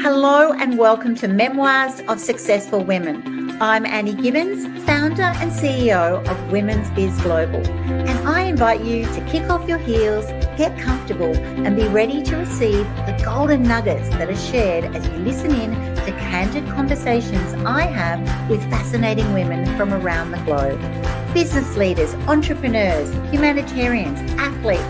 Hello and welcome to Memoirs of Successful Women. I'm Annie Gibbins, founder and CEO of Women's Biz Global, and I invite you to kick off your heels, get comfortable, and be ready to receive the golden nuggets that are shared as you listen in to candid conversations I have with fascinating women from around the globe. Business leaders, entrepreneurs, humanitarians, athletes,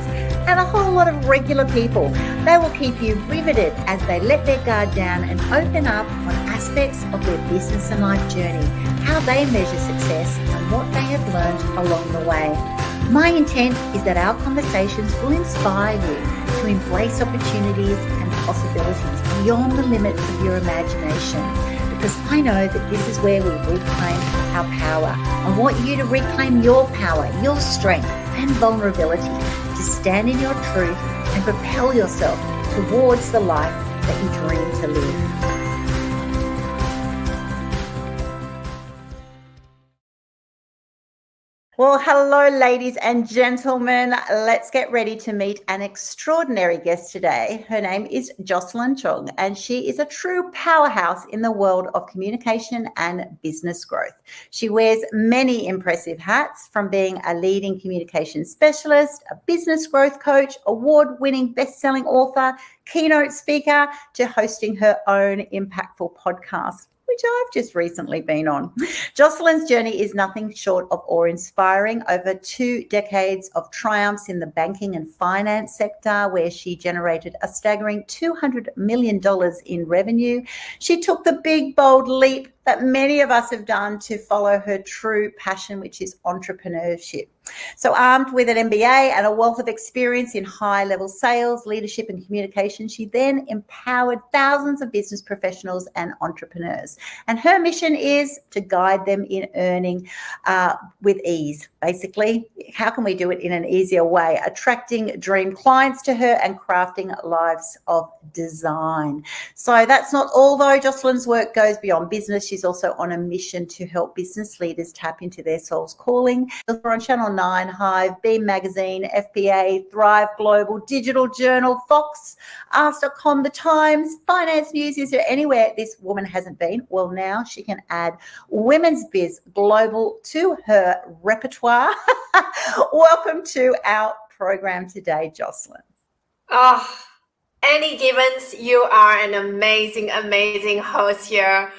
and a whole lot of regular people. They will keep you riveted as they let their guard down and open up on aspects of their business and life journey, how they measure success and what they have learned along the way. My intent is that our conversations will inspire you to embrace opportunities and possibilities beyond the limits of your imagination, because I know that this is where we reclaim our power. I want you to reclaim your power, your strength and vulnerability, to stand in your truth and propel yourself towards the life that you dream to live. Well, hello, ladies and gentlemen. Let's get ready to meet an extraordinary guest today. Her name is Jocelyn Chong, and she is a true powerhouse in the world of communication and business growth. She wears many impressive hats, from being a leading communication specialist, a business growth coach, award-winning best-selling author, keynote speaker, to hosting her own impactful podcast, which I've just recently been on. Jocelyn's journey is nothing short of awe-inspiring. Over 2 decades of triumphs in the banking and finance sector, where she generated a staggering $200 million in revenue. She took the big, bold leap that many of us have done to follow her true passion, which is entrepreneurship. So armed with an MBA and a wealth of experience in high-level sales, leadership and communication, she then empowered thousands of business professionals and entrepreneurs. And her mission is to guide them in earning with ease. Basically, how can we do it in an easier way? Attracting dream clients to her and crafting lives of design. So that's not all, though. Jocelyn's work goes beyond business. She's also on a mission to help business leaders tap into their soul's calling. We're on Channel 9, Hive, Beam Magazine, FBA, Thrive Global, Digital Journal, Fox, Ask.com, The Times, Finance News. Is there anywhere this woman hasn't been? Well, now she can add Women's Biz Global to her repertoire. Welcome to our program today, Jocelyn. Oh, Annie Gibbins, you are an amazing, amazing host here.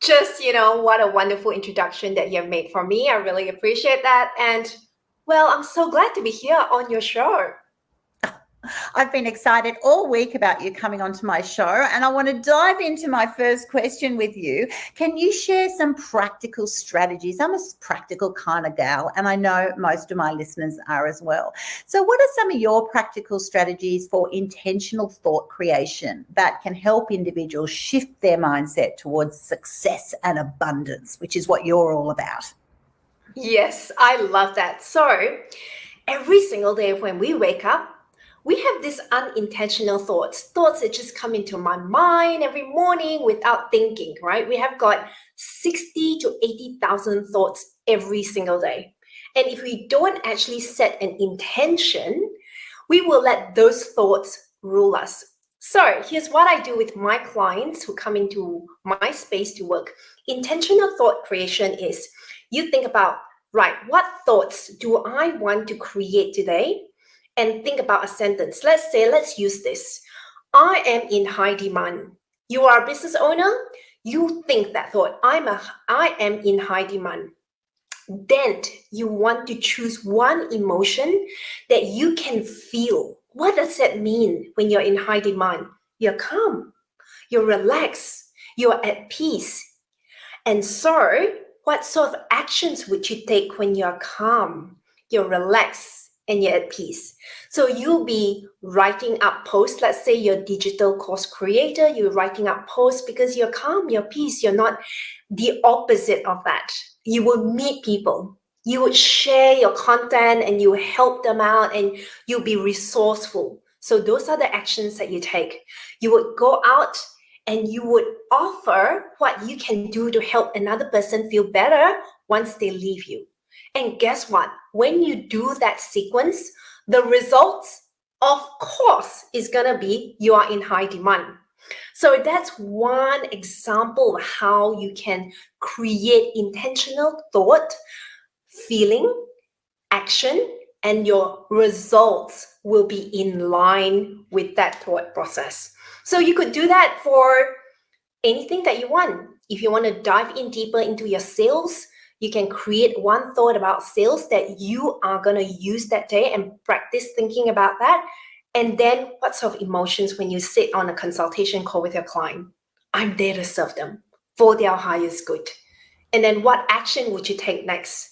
Just, what a wonderful introduction that you've made for me. I really appreciate that. And, well, I'm so glad to be here on your show. I've been excited all week about you coming onto my show, and I want to dive into my first question with you. Can you share some practical strategies? I'm a practical kind of gal, and I know most of my listeners are as well. So what are some of your practical strategies for intentional thought creation that can help individuals shift their mindset towards success and abundance, which is what you're all about? Yes, I love that. So every single day when we wake up, we have these unintentional thoughts that just come into my mind every morning without thinking, right? We have got 60 to 80,000 thoughts every single day. And if we don't actually set an intention, we will let those thoughts rule us. So here's what I do with my clients who come into my space to work. Intentional thought creation is you think about, right, what thoughts do I want to create today? And think about a sentence. Let's use this. I am in high demand. You are a business owner. You think that thought. I am in high demand. Then you want to choose one emotion that you can feel. What does that mean when you're in high demand? You're calm. You're relaxed. You're at peace. And so, what sort of actions would you take when you're calm, you're relaxed, and you're at peace? So you'll be writing up posts. Let's say you're a digital course creator. You're writing up posts because you're calm, you're peace. You're not the opposite of that. You will meet people. You would share your content and you help them out and you'll be resourceful. So those are the actions that you take. You would go out and you would offer what you can do to help another person feel better once they leave you. And guess what? When you do that sequence, the results, of course, is going to be you are in high demand. So that's one example of how you can create intentional thought, feeling, action, and your results will be in line with that thought process. So you could do that for anything that you want. If you want to dive in deeper into your sales, you can create one thought about sales that you are going to use that day and practice thinking about that. And then what sort of emotions when you sit on a consultation call with your client? I'm there to serve them for their highest good. And then what action would you take next?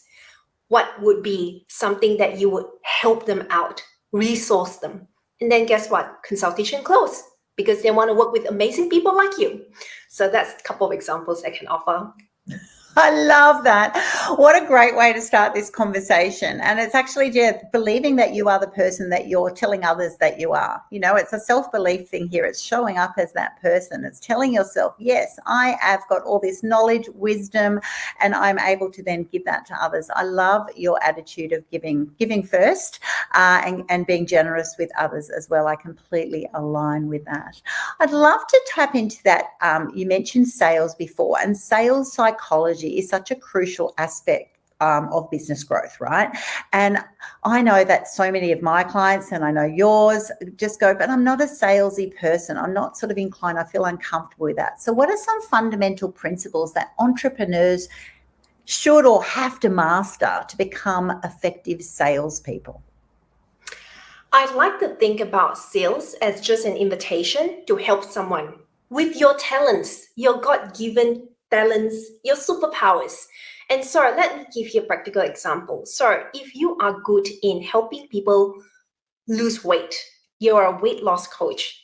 What would be something that you would help them out, resource them? And then guess what? Consultation close, because they want to work with amazing people like you. So that's a couple of examples I can offer. I love that. What a great way to start this conversation. And it's actually believing that you are the person that you're telling others that you are. You know, it's a self-belief thing here. It's showing up as that person. It's telling yourself, yes, I have got all this knowledge, wisdom, and I'm able to then give that to others. I love your attitude of giving first, and being generous with others as well. I completely align with that. I'd love to tap into that. You mentioned sales before, and sales psychology is such a crucial aspect of business growth, right? And I know that so many of my clients, and I know yours, just go, but I'm not a salesy person. I'm not sort of inclined. I feel uncomfortable with that. So what are some fundamental principles that entrepreneurs should or have to master to become effective salespeople? I'd like to think about sales as just an invitation to help someone with your talents, your God-given talents, your superpowers. And so let me give you a practical example. So if you are good in helping people lose weight, you're a weight loss coach,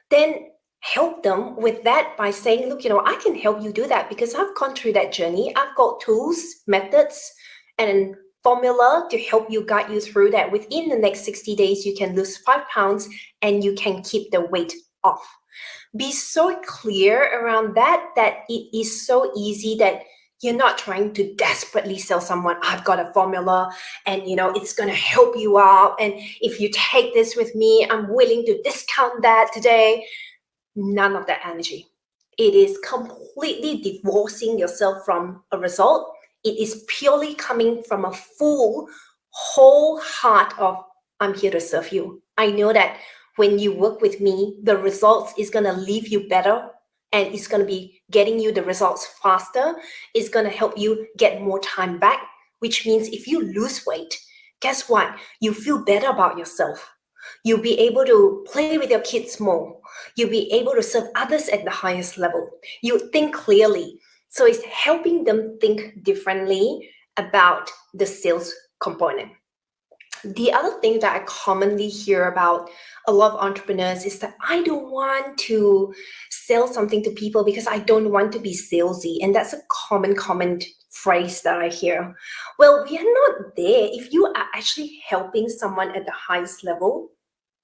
then help them with that by saying, look, I can help you do that because I've gone through that journey. I've got tools, methods, and formula to help you, guide you through that. Within the next 60 days, you can lose 5 pounds and you can keep the weight off. Be so clear around that it is so easy that you're not trying to desperately sell someone, I've got a formula and it's going to help you out. And if you take this with me, I'm willing to discount that today. None of that energy. It is completely divorcing yourself from a result. It is purely coming from a full, whole heart of, I'm here to serve you. I know that when you work with me, the results is going to leave you better, and it's going to be getting you the results faster. It's going to help you get more time back, which means if you lose weight, guess what? You feel better about yourself. You'll be able to play with your kids more. You'll be able to serve others at the highest level. You think clearly. So it's helping them think differently about the sales component. The other thing that I commonly hear about a lot of entrepreneurs is that I don't want to sell something to people because I don't want to be salesy. And that's a common phrase that I hear. Well, we are not there. If you are actually helping someone at the highest level,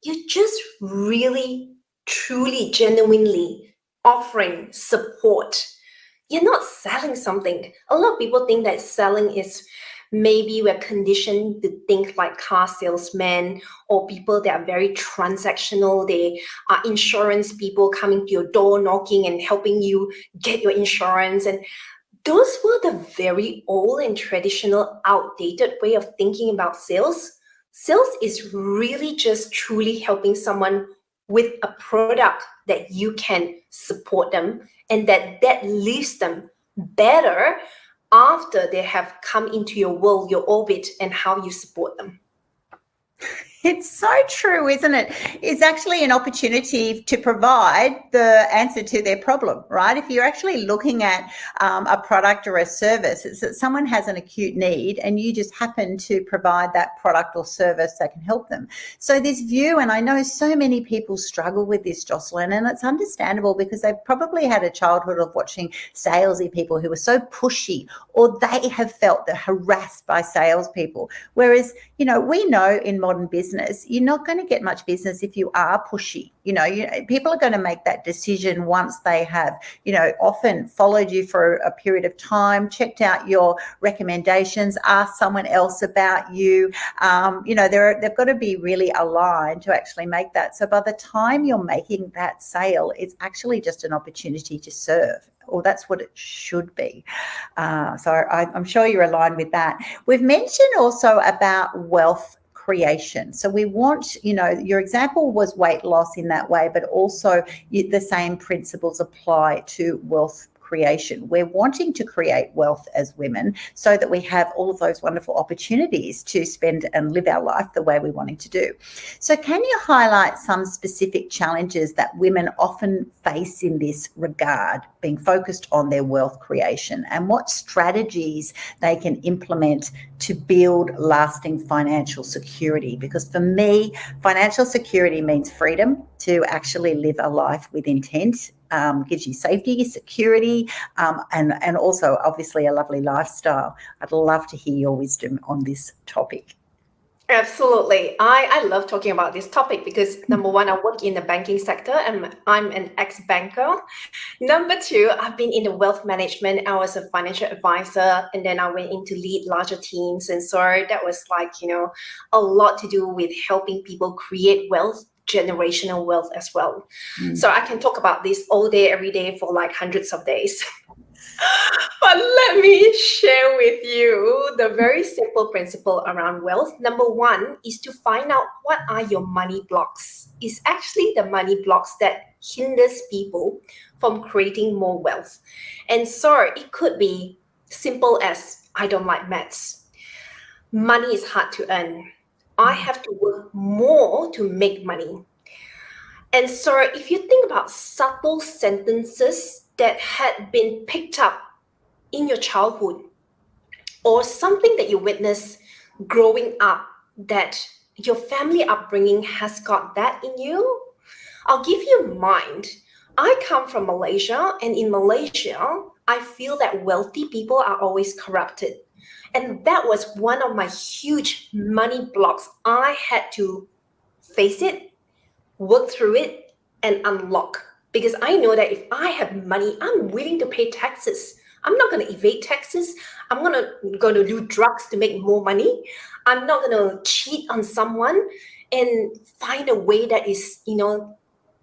you're just really, truly, genuinely offering support. You're not selling something. A lot of people think that selling is, maybe we're conditioned to think like car salesmen or people that are very transactional. They are insurance people coming to your door, knocking and helping you get your insurance. And those were the very old and traditional, outdated way of thinking about sales. Sales is really just truly helping someone with a product that you can support them and that leaves them better after they have come into your world, your orbit, and how you support them. It's so true, isn't it? It's actually an opportunity to provide the answer to their problem, right? If you're actually looking at a product or a service, it's that someone has an acute need and you just happen to provide that product or service that can help them. So this view, and I know so many people struggle with this, Jocelyn, and it's understandable because they've probably had a childhood of watching salesy people who are so pushy, or they have felt they're harassed by salespeople. Whereas, we know in modern business, business, you're not going to get much business if you are pushy. People are going to make that decision once they have, often followed you for a period of time, checked out your recommendations, asked someone else about you. They've got to be really aligned to actually make that. So by the time you're making that sale, it's actually just an opportunity to serve, or that's what it should be. So I'm sure you're aligned with that. We've mentioned also about wealth creation. So we want, your example was weight loss in that way, but also the same principles apply to wealth creation. We're wanting to create wealth as women so that we have all of those wonderful opportunities to spend and live our life the way we're wanting to do. So can you highlight some specific challenges that women often face in this regard, being focused on their wealth creation, and what strategies they can implement to build lasting financial security? Because for me, financial security means freedom to actually live a life with intent. Gives you safety, security, and also obviously a lovely lifestyle. I'd love to hear your wisdom on this topic. Absolutely. I love talking about this topic because number one, I work in the banking sector and I'm an ex-banker. Number two, I've been in the wealth management. I was a financial advisor, and then I went in to lead larger teams. And so that was like, a lot to do with helping people create wealth, generational wealth as well. So I can talk about this all day, every day for like hundreds of days. But let me share with you the very simple principle around wealth. Number one is to find out what are your money blocks. It's actually the money blocks that hinders people from creating more wealth. And so it could be simple as, I don't like maths. Money is hard to earn. I have to work more to make money. And so if you think about subtle sentences that had been picked up in your childhood, or something that you witnessed growing up that your family upbringing has got that in you, I'll give you mine. I come from Malaysia, and in Malaysia, I feel that wealthy people are always corrupted. And that was one of my huge money blocks. I had to face it, work through it, and unlock. Because I know that if I have money, I'm willing to pay taxes. I'm not going to evade taxes. I'm going to do drugs to make more money. I'm not going to cheat on someone and find a way that is,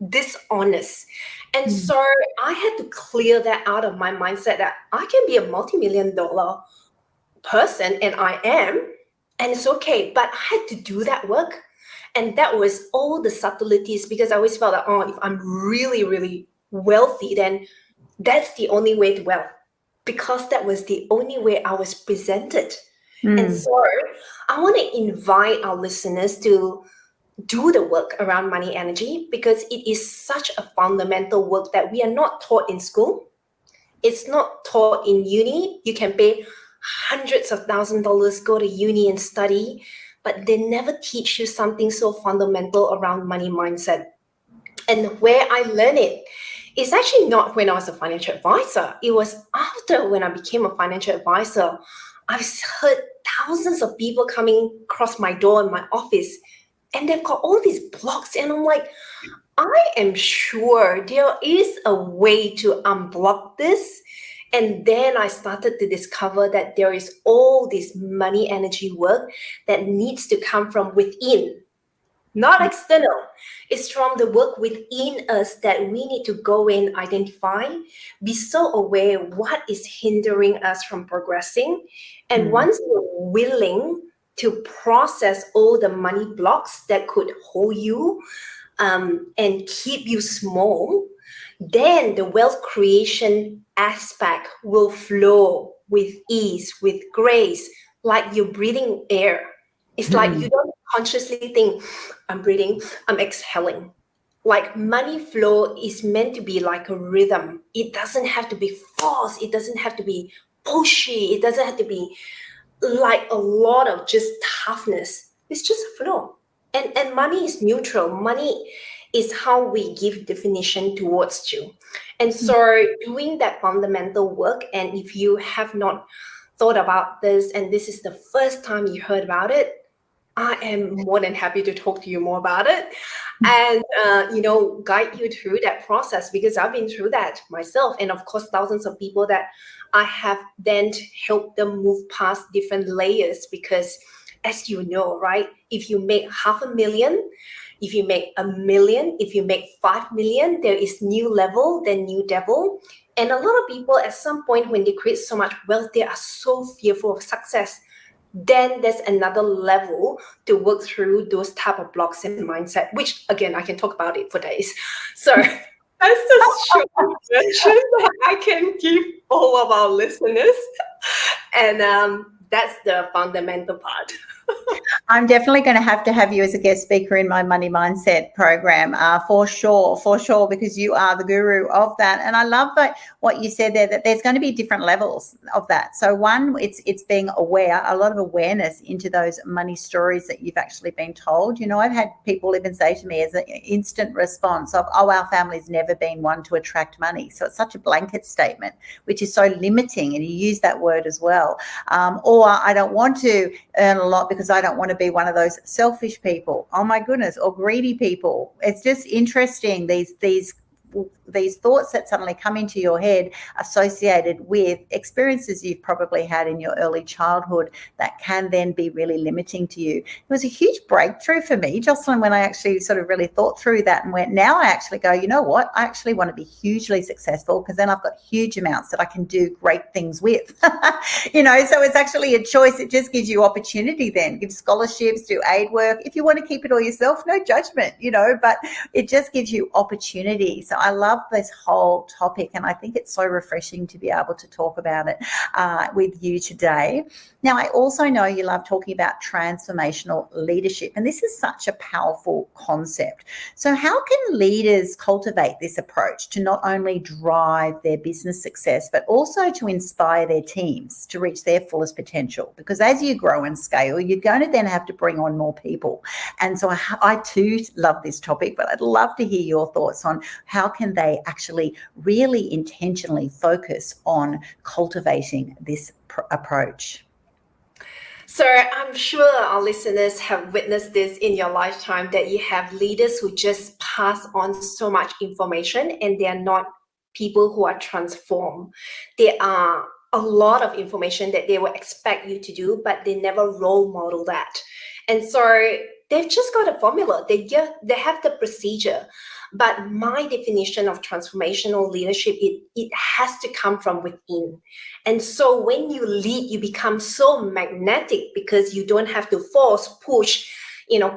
dishonest. And so I had to clear that out of my mindset that I can be a multi-million-dollar person, and I am, and it's okay. But I had to do that work. And that was all the subtleties, because I always felt that, if I'm really, really wealthy, then that's the only way to wealth, because that was the only way I was presented. And so I want to invite our listeners to do the work around money energy, because it is such a fundamental work that we are not taught in school. It's not taught in uni. You can pay hundreds of $1,000s, go to uni and study, but they never teach you something so fundamental around money mindset. And where I learned it is actually not when I was a financial advisor. It was after, when I became a financial advisor. I've heard thousands of people coming across my door in my office, and they've got all these blocks. And I'm like, I am sure there is a way to unblock this. And then I started to discover that there is all this money energy work that needs to come from within, not external. It's from the work within us that we need to go in, identify, be so aware what is hindering us from progressing. And once you're willing to process all the money blocks that could hold you and keep you small, then the wealth creation aspect will flow with ease, with grace, like you're breathing air. It's like you don't consciously think, I'm breathing, I'm exhaling. Like money flow is meant to be like a rhythm. It doesn't have to be forced. It doesn't have to be pushy. It doesn't have to be like a lot of just toughness. It's just a flow. And money is neutral. Money is how we give definition towards you. And so doing that fundamental work, and if you have not thought about this and this is the first time you heard about it, I am more than happy to talk to you more about it and, guide you through that process, because I've been through that myself. And of course, thousands of people that I have then helped them move past different layers, because as you know, right, if you make 500,000, if you make 1,000,000, if you make 5 million, there is new level, then new devil. And a lot of people at some point when they create so much wealth, they are so fearful of success. Then there's another level to work through those type of blocks and mindset, which again, I can talk about it for days. So that's the short version that I can give all of our listeners. And that's the fundamental part. I'm definitely going to have you as a guest speaker in my money mindset program, for sure, because you are the guru of that. And I love what you said there, that there's going to be different levels of that. So one, it's being aware, a lot of awareness into those money stories that you've actually been told. You know, I've had people even say to me as an instant response of, oh, our family's never been one to attract money. So it's such a blanket statement, which is so limiting. And you use that word as well. Or I don't want to earn a lot because I don't want to be one of those selfish people, oh my goodness, or greedy people. It's just interesting, these thoughts that suddenly come into your head associated with experiences you've probably had in your early childhood that can then be really limiting to you. It was a huge breakthrough for me, Jocelyn, when I actually sort of really thought through that and went, now I actually go, you know what, I actually want to be hugely successful, because then I've got huge amounts that I can do great things with. So it's actually a choice. It just gives you opportunity then, give scholarships, do aid work. If you want to keep it all yourself, no judgment, but it just gives you opportunity. So I love this whole topic, and I think it's so refreshing to be able to talk about it with you today. Now, I also know you love talking about transformational leadership, and this is such a powerful concept. So how can leaders cultivate this approach to not only drive their business success, but also to inspire their teams to reach their fullest potential? Because as you grow and scale, you're going to then have to bring on more people. And so I too love this topic, but I'd love to hear your thoughts on how can they actually really intentionally focus on cultivating this approach. So I'm sure our listeners have witnessed this in your lifetime, that you have leaders who just pass on so much information and they are not people who are transformed. There are a lot of information that they will expect you to do, but they never role model that. And so they've just got a formula. They have the procedure. But my definition of transformational leadership, it has to come from within. And so when you lead, you become so magnetic, because you don't have to force, push,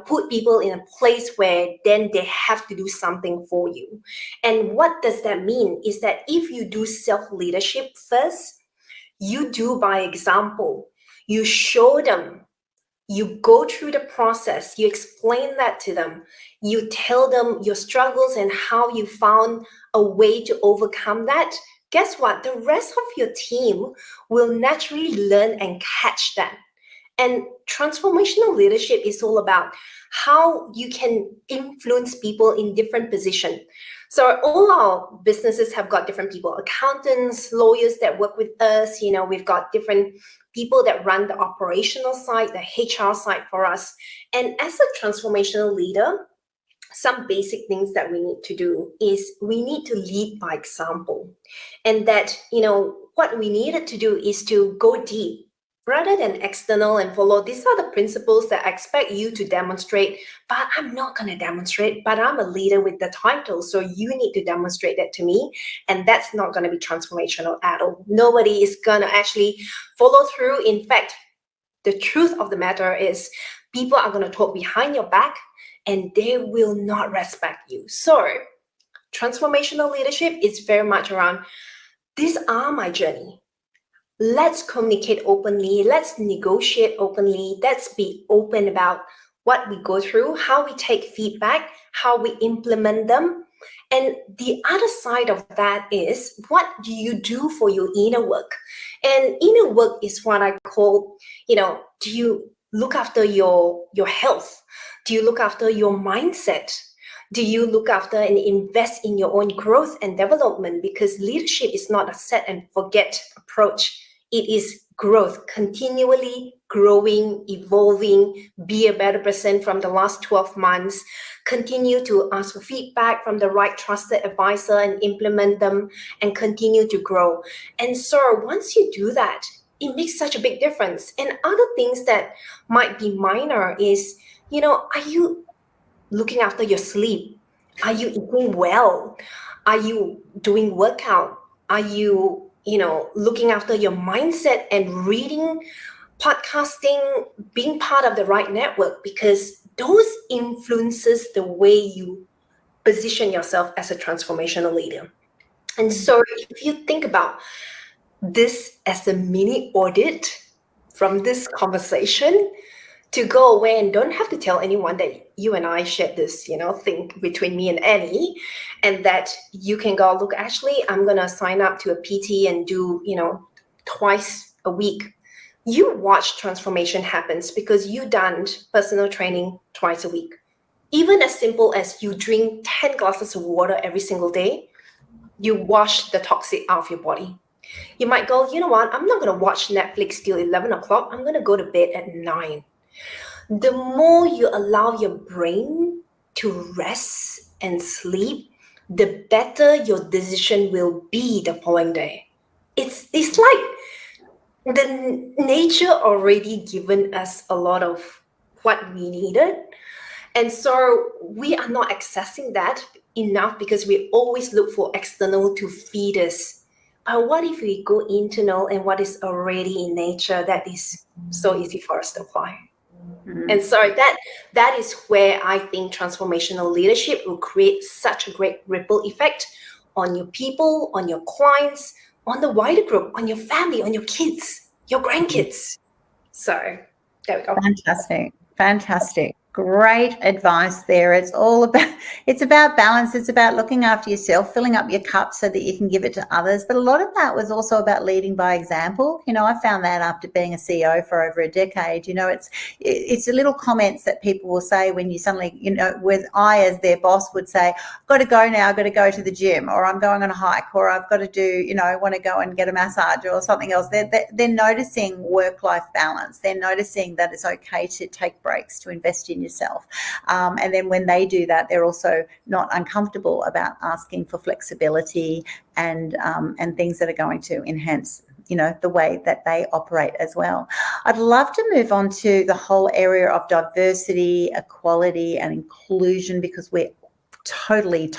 put people in a place where then they have to do something for you. And what does that mean is that if you do self-leadership first, you do by example. You show them. You go through the process, you explain that to them, you tell them your struggles and how you found a way to overcome that. Guess what? The rest of your team will naturally learn and catch that. And transformational leadership is all about how you can influence people in different positions. So all our businesses have got different people, accountants, lawyers that work with us. We've got different people that run the operational side, the HR side for us. And as a transformational leader, some basic things that we need to do is we need to lead by example. And that, what we needed to do is to go deep rather than external and follow. These are the principles that I expect you to demonstrate, but I'm not going to demonstrate, but I'm a leader with the title. So you need to demonstrate that to me. And that's not going to be transformational at all. Nobody is going to actually follow through. In fact, the truth of the matter is people are going to talk behind your back and they will not respect you. So transformational leadership is very much around, these are my journey. Let's communicate openly. Let's negotiate openly. Let's be open about what we go through, how we take feedback, how we implement them. And the other side of that is, what do you do for your inner work? And inner work is what I call, do you look after your health? Do you look after your mindset? Do you look after and invest in your own growth and development? Because leadership is not a set and forget approach. It is growth, continually growing, evolving, be a better person from the last 12 months, continue to ask for feedback from the right trusted advisor and implement them and continue to grow. And so once you do that, it makes such a big difference. And other things that might be minor is, are you looking after your sleep? Are you eating well? Are you doing workout? Are you, looking after your mindset and reading, podcasting, being part of the right network? Because those influences the way you position yourself as a transformational leader. And so if you think about this as a mini audit from this conversation, to go away and don't have to tell anyone that you and I shared this, thing between me and Annie, and that you can go, look, actually, I'm going to sign up to a PT and do, twice a week. You watch transformation happens because you done personal training twice a week. Even as simple as you drink 10 glasses of water every single day, you wash the toxic out of your body. You might go, you know what, I'm not going to watch Netflix till 11 o'clock. I'm going to go to bed at 9. The more you allow your brain to rest and sleep, the better your decision will be the following day. It's like the nature already given us a lot of what we needed. And so we are not accessing that enough because we always look for external to feed us. But what if we go internal and what is already in nature that is so easy for us to apply? And so that is where I think transformational leadership will create such a great ripple effect on your people, on your clients, on the wider group, on your family, on your kids, your grandkids. So there we go. Fantastic. Great advice there. It's about balance. It's about looking after yourself, filling up your cup so that you can give it to others. But a lot of that was also about leading by example. I found that after being a CEO for over a decade, it's the little comments that people will say when you suddenly, with I as their boss would say, I've got to go now, I've got to go to the gym, or I'm going on a hike, or I've got to do, I want to go and get a massage or something else. They're noticing work-life balance. They're noticing that it's okay to take breaks, to invest in yourself. And then when they do that, they're also not uncomfortable about asking for flexibility and things that are going to enhance the way that they operate as well. I'd love to move on to the whole area of diversity, equality and inclusion, because we're totally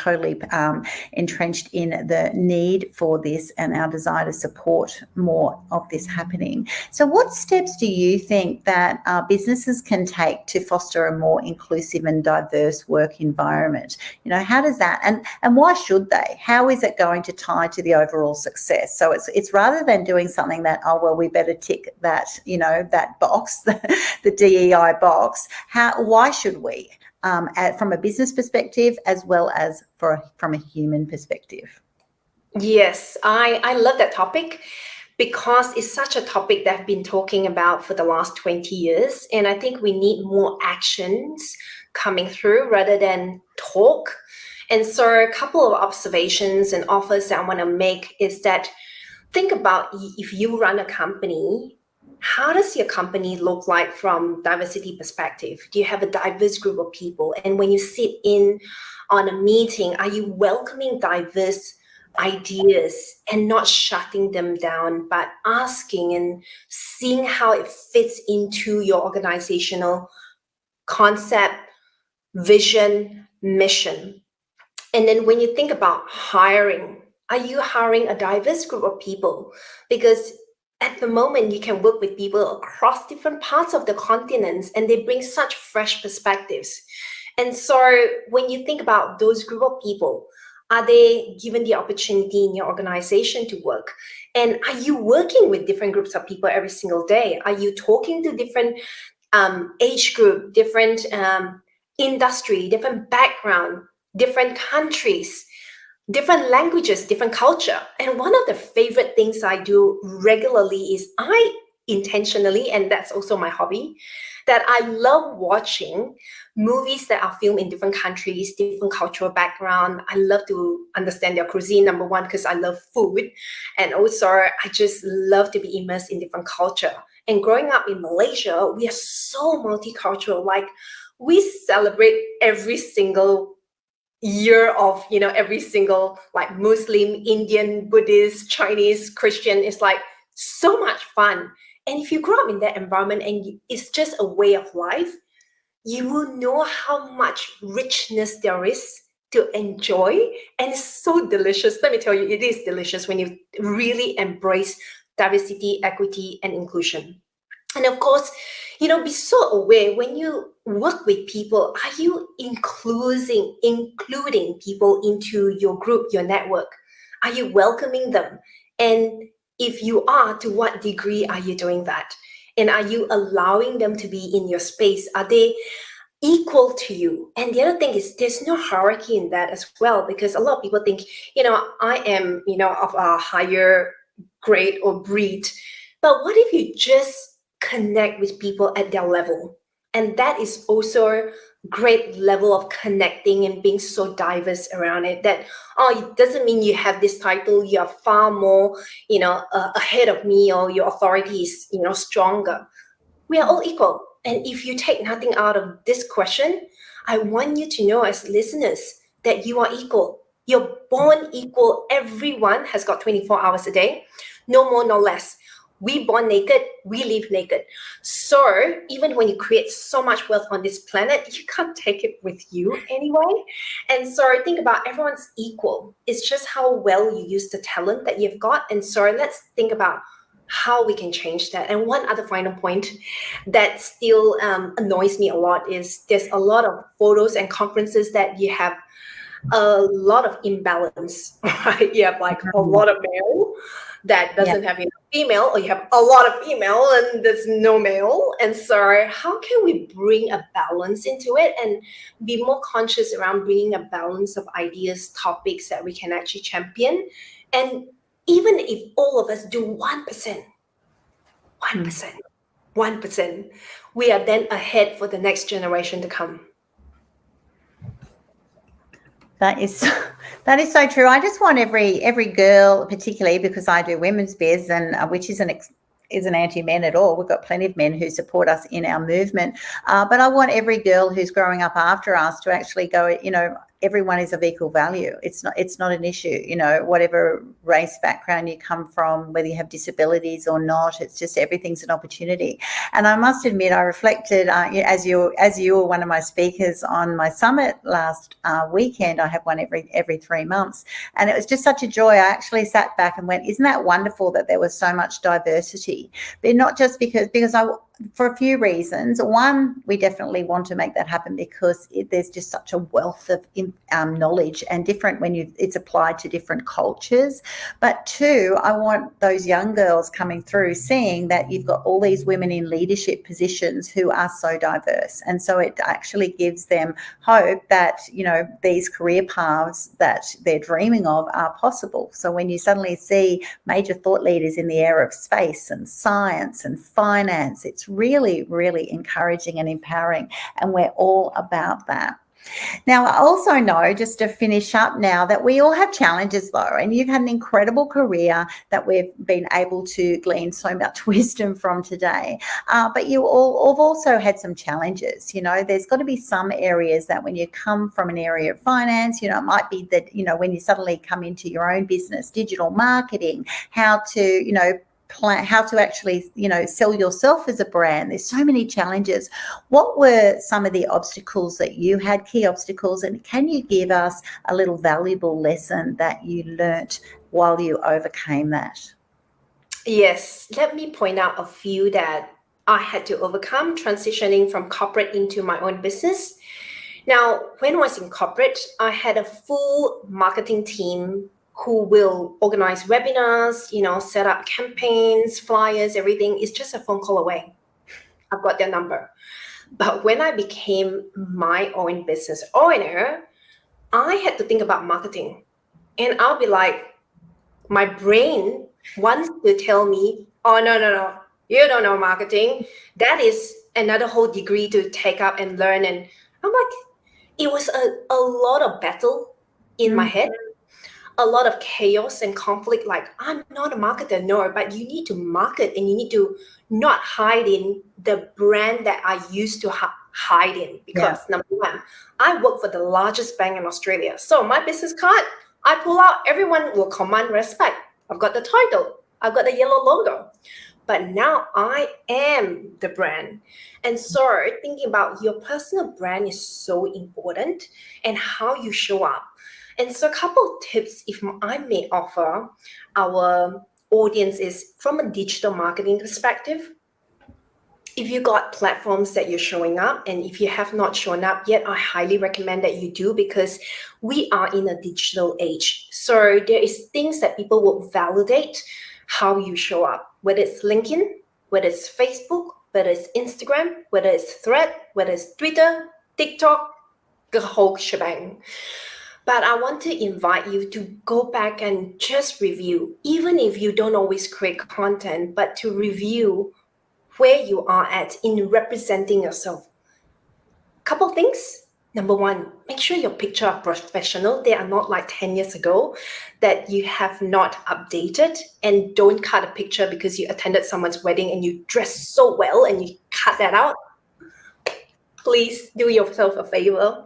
entrenched in the need for this and our desire to support more of this happening. So what steps do you think that businesses can take to foster a more inclusive and diverse work environment? How does that, and why should they? How is it going to tie to the overall success? So it's rather than doing something that, we better tick that, that box, the DEI box. Why should we? From a business perspective as well as from a human perspective. Yes, I love that topic because it's such a topic that I've been talking about for the last 20 years. And I think we need more actions coming through rather than talk. And so a couple of observations and offers that I want to make is that think about if you run a company, how does your company look like from diversity perspective? Do you have a diverse group of people? And when you sit in on a meeting, are you welcoming diverse ideas and not shutting them down, but asking and seeing how it fits into your organizational concept, vision, mission? And then when you think about hiring, are you hiring a diverse group of people? Because at the moment, you can work with people across different parts of the continents, and they bring such fresh perspectives. And so when you think about those group of people, are they given the opportunity in your organization to work? And are you working with different groups of people every single day? Are you talking to different age group, different industry, different background, different countries, different languages, different culture? And one of the favorite things I do regularly is I intentionally, and that's also my hobby, that I love watching movies that are filmed in different countries, different cultural background. I love to understand their cuisine, number one, because I love food. And also I just love to be immersed in different culture. And growing up in Malaysia, we are so multicultural. Like, we celebrate every single year of, every single, like, Muslim, Indian, Buddhist, Chinese, Christian. Is like so much fun. And if you grow up in that environment and it's just a way of life, you will know how much richness there is to enjoy. And it's so delicious. Let me tell you, it is delicious when you really embrace diversity, equity, and inclusion. And of course, be so aware when you work with people, are you including people into your group, your network? Are you welcoming them? And if you are, to what degree are you doing that? And are you allowing them to be in your space? Are they equal to you? And the other thing is, there's no hierarchy in that as well, because a lot of people think, I am, of a higher grade or breed. But what if you just connect with people at their level? And that is also a great level of connecting and being so diverse around it, that, it doesn't mean you have this title, you're far more, ahead of me, or your authority is, stronger. We are all equal. And if you take nothing out of this question, I want you to know, as listeners, that you are equal. You're born equal. Everyone has got 24 hours a day, no more, no less. We born naked, we live naked. So even when you create so much wealth on this planet, you can't take it with you anyway. And so think about, everyone's equal. It's just how well you use the talent that you've got. And so let's think about how we can change that. And one other final point that still annoys me a lot is, there's a lot of photos and conferences that you have a lot of imbalance, right? You have like a lot of male that doesn't have enough female, or you have a lot of female and there's no male. And so how can we bring a balance into it and be more conscious around bringing a balance of ideas, topics that we can actually champion? And even if all of us do 1%, 1%, we are then ahead for the next generation to come. That is so true. I just want every girl, particularly because I do women's biz, and which isn't anti-men at all. We've got plenty of men who support us in our movement. But I want every girl who's growing up after us to actually go, everyone is of equal value. It's not an issue, whatever race background you come from, whether you have disabilities or not. It's just, everything's an opportunity. And I must admit, I reflected, as you were one of my speakers on my summit last weekend. I have one every 3 months, and it was just such a joy. I actually sat back and went, isn't that wonderful that there was so much diversity? But not just because for a few reasons. One, we definitely want to make that happen because there's just such a wealth of knowledge, and different when it's applied to different cultures. But two, I want those young girls coming through seeing that you've got all these women in leadership positions who are so diverse. And so it actually gives them hope that, these career paths that they're dreaming of are possible. So when you suddenly see major thought leaders in the area of space and science and finance, it's really, really encouraging and empowering, and we're all about that. Now, I also know, just to finish up now, that we all have challenges though, and you've had an incredible career that we've been able to glean so much wisdom from today. But you all have also had some challenges. There's got to be some areas that when you come from an area of finance, it might be that, when you suddenly come into your own business, digital marketing, how to, how to actually, sell yourself as a brand. There's so many challenges. What were some of the obstacles that you had, key obstacles, and can you give us a little valuable lesson that you learnt while you overcame that? Yes, let me point out a few that I had to overcome transitioning from corporate into my own business. Now, when I was in corporate, I had a full marketing team who will organize webinars, set up campaigns, flyers, everything. It's just a phone call away. I've got their number. But when I became my own business owner, I had to think about marketing. And I'll be like, my brain wants to tell me, oh, no, you don't know marketing. That is another whole degree to take up and learn. And I'm like, it was a lot of battle in my head. a lot of chaos and conflict. Like, I'm not a marketer, no, but you need to market and you need to not hide in the brand that I used to hide in. Because number one, I work for the largest bank in Australia. So my business card, I pull out, everyone will command respect. I've got the title, I've got the yellow logo. But now I am the brand. And so thinking about your personal brand is so important, and how you show up. And so a couple of tips, if I may offer our audience, is from a digital marketing perspective. If you got platforms that you're showing up, and if you have not shown up yet, I highly recommend that you do, because we are in a digital age. So there is things that people will validate how you show up, whether it's LinkedIn, whether it's Facebook, whether it's Instagram, whether it's Thread, whether it's Twitter, TikTok, the whole shebang. But I want to invite you to go back and just review, even if you don't always create content, but to review where you are at in representing yourself. Couple things. Number one, make sure your picture are professional. They are not like 10 years ago that you have not updated. And don't cut a picture because you attended someone's wedding and you dressed so well and you cut that out. Please do yourself a favor.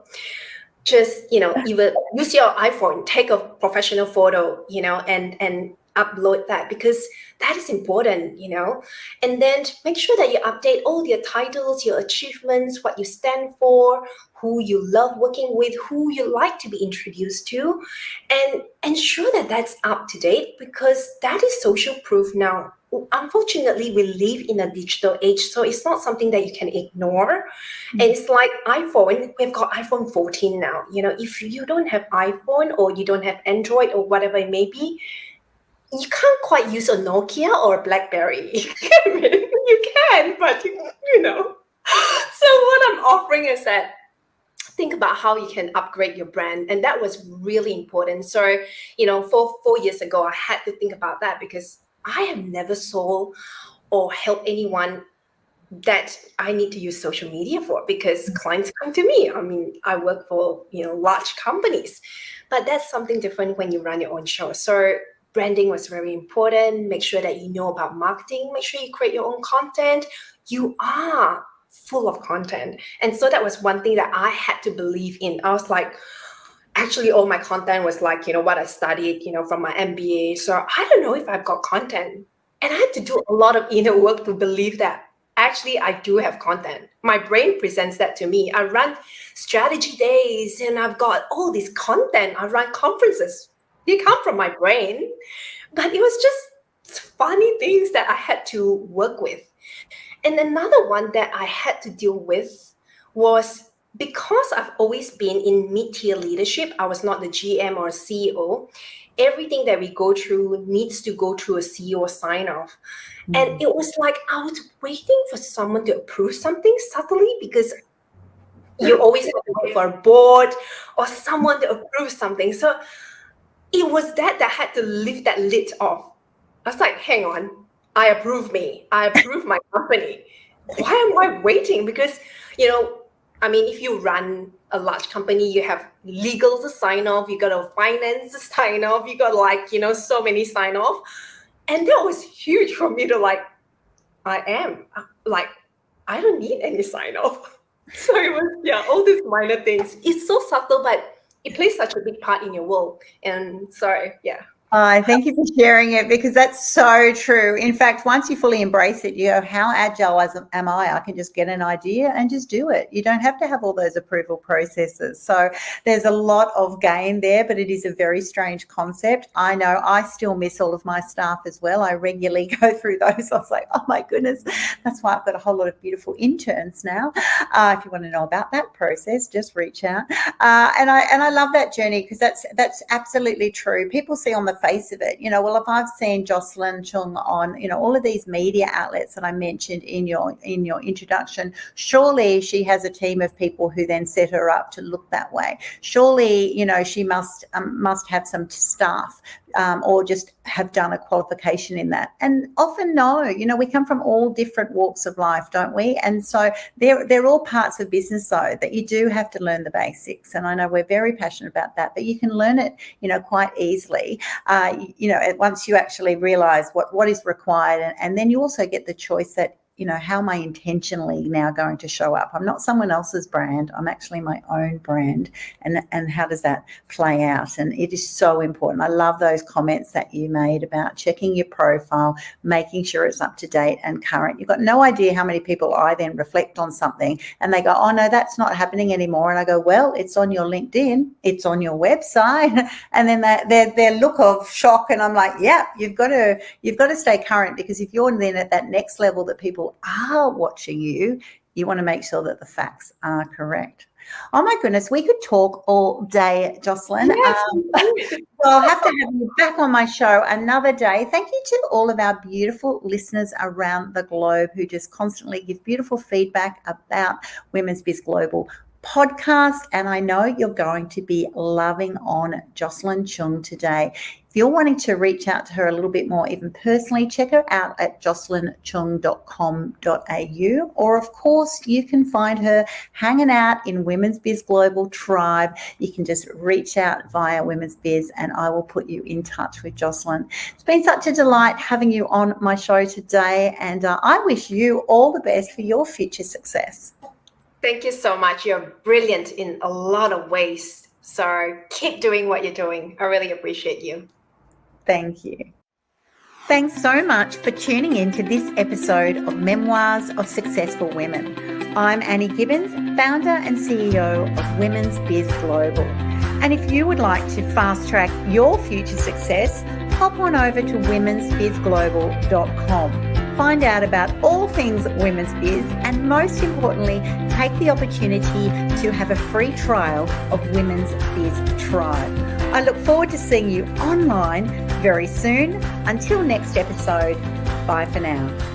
Just, either use your iPhone, take a professional photo, and upload that, because that is important, and then make sure that you update all your titles, your achievements, what you stand for, who you love working with, who you like to be introduced to, and ensure that that's up to date, because that is social proof now. Unfortunately, we live in a digital age, so it's not something that you can ignore. And it's like iPhone, we've got iPhone 14 now. If you don't have iPhone, or you don't have Android, or whatever it may be, you can't quite use a Nokia or a BlackBerry. You can, but So what I'm offering is that think about how you can upgrade your brand, and that was really important. So, 4 years ago, I had to think about that, because I have never sold or helped anyone that I need to use social media for, because clients come to me. I mean, I work for, large companies, but that's something different when you run your own show. So branding was very important. Make sure that you know about marketing. Make sure you create your own content. You are full of content. And so that was one thing that I had to believe in. I was like, actually, all my content was like, what I studied, from my MBA. So I don't know if I've got content. And I had to do a lot of inner work to believe that actually I do have content. My brain presents that to me. I run strategy days and I've got all this content. I run conferences. They come from my brain. But it was just funny things that I had to work with. And another one that I had to deal with was, because I've always been in mid-tier leadership, I was not the GM or CEO. Everything that we go through needs to go through a CEO sign-off. And it was like I was waiting for someone to approve something subtly, because you always have to wait for a board or someone to approve something. So it was that had to lift that lid off. I was like, hang on, I approve me. I approve my company. Why am I waiting? Because, if you run a large company, you have legal to sign off, you got a finance to sign off, you got so many sign off. And that was huge for me to I don't need any sign off. So it was, all these minor things. It's so subtle, but it plays such a big part in your world. And so, yeah. Thank you for sharing it, because that's so true. In fact, once you fully embrace it, you go, how agile am I? I can just get an idea and just do it. You don't have to have all those approval processes. So there's a lot of gain there, but it is a very strange concept. I know I still miss all of my staff as well. I regularly go through those. I was like, oh my goodness, that's why I've got a whole lot of beautiful interns now. If you want to know about that process, just reach out. And I love that journey, because that's absolutely true. People see on the face of it. Well, if I've seen Jocelyn Chong on, all of these media outlets that I mentioned in your introduction, surely she has a team of people who then set her up to look that way. Surely, she must have some staff or just have done a qualification in that. And often no, we come from all different walks of life, don't we? And so they're all parts of business, though, that you do have to learn the basics. And I know we're very passionate about that, but you can learn it, quite easily, once you actually realize what is required. And then you also get the choice that, how am I intentionally now going to show up? I'm not someone else's brand. I'm actually my own brand. And how does that play out? And it is so important. I love those comments that you made about checking your profile, making sure it's up to date and current. You've got no idea how many people I then reflect on something and they go, oh, no, that's not happening anymore. And I go, well, it's on your LinkedIn. It's on your website. And then their look of shock. And I'm like, yeah, you've got to stay current, because if you're then at that next level that people are watching you want to make sure that the facts are correct. Oh my goodness, we could talk all day, Jocelyn. Yes. So I'll have to have you back on my show another day. Thank you to all of our beautiful listeners around the globe who just constantly give beautiful feedback about Women's Biz Global podcast. And I know you're going to be loving on Jocelyn Chong today. If you're wanting to reach out to her a little bit more, even personally, check her out at jocelynchong.com.au. Or, of course, you can find her hanging out in Women's Biz Global Tribe. You can just reach out via Women's Biz and I will put you in touch with Jocelyn. It's been such a delight having you on my show today, and I wish you all the best for your future success. Thank you so much. You're brilliant in a lot of ways. So keep doing what you're doing. I really appreciate you. Thank you. Thanks so much for tuning in to this episode of Memoirs of Successful Women. I'm Annie Gibbins, founder and CEO of Women's Biz Global. And if you would like to fast track your future success, hop on over to womensbizglobal.com. Find out about all things women's biz, and most importantly, take the opportunity to have a free trial of Women's Biz Tribe. I look forward to seeing you online very soon. Until next episode, bye for now.